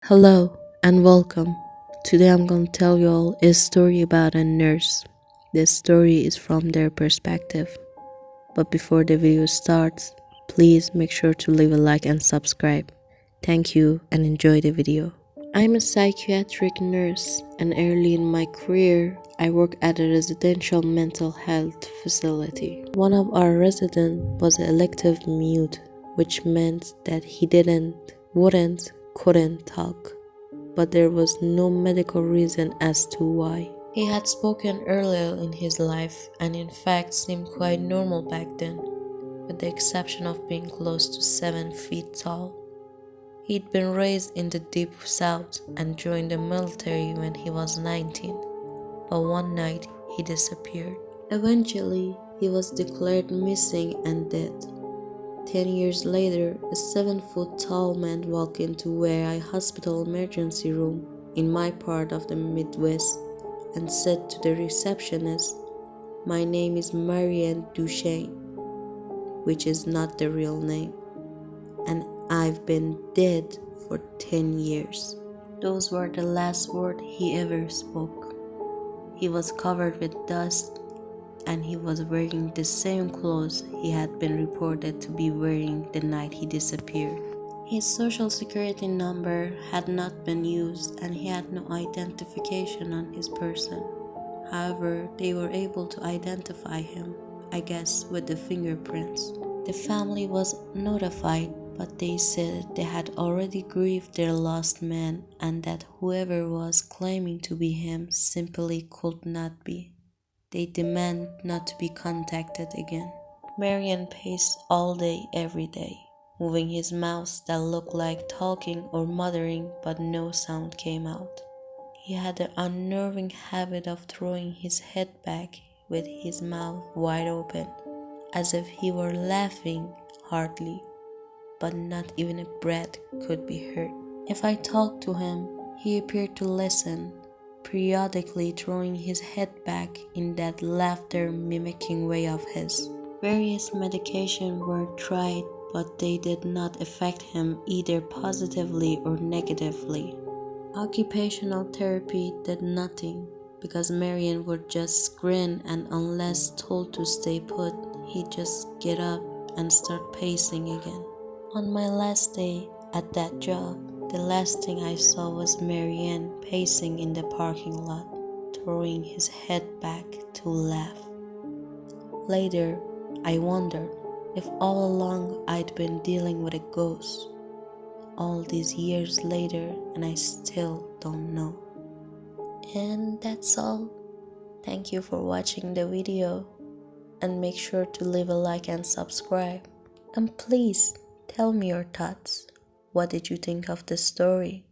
Hello and welcome. Today I'm going to tell you all a story about a nurse. This story is from their perspective. But before the video starts, please make sure to leave a like and subscribe. Thank you and enjoy the video. I'm a psychiatric nurse, and early in my career, I worked at a residential mental health facility. One of our residents was elective mute, which meant that he couldn't talk, but there was no medical reason as to why. He had spoken earlier in his life and in fact seemed quite normal back then, with the exception of being close to 7 feet tall. He'd been raised in the deep south and joined the military when he was 19, but one night he disappeared. Eventually, he was declared missing and dead. 10 years later, a 7-foot tall man walked into a hospital emergency room in my part of the Midwest and said to the receptionist, "My name is Marianne Duchesne," which is not the real name, "and I've been dead for 10 years. Those were the last words he ever spoke. He was covered with dust and he was wearing the same clothes he had been reported to be wearing the night he disappeared. His social security number had not been used and he had no identification on his person. However, they were able to identify him, I guess, with the fingerprints. The family was notified, but they said they had already grieved their lost man and that whoever was claiming to be him simply could not be. They demand not to be contacted again. Marian paced all day every day, moving his mouth that looked like talking or muttering, but no sound came out. He had the unnerving habit of throwing his head back with his mouth wide open, as if he were laughing hardly, but not even a breath could be heard. If I talked to him, he appeared to listen, periodically throwing his head back in that laughter-mimicking way of his. Various medications were tried, but they did not affect him either positively or negatively. Occupational therapy did nothing, because Marian would just grin, and unless told to stay put, he'd just get up and start pacing again. On my last day at that job, the last thing I saw was Marianne pacing in the parking lot, throwing his head back to laugh. Later, I wondered if all along I'd been dealing with a ghost. All these years later, and I still don't know. And that's all. Thank you for watching the video, and make sure to leave a like and subscribe. And please tell me your thoughts. What did you think of the story?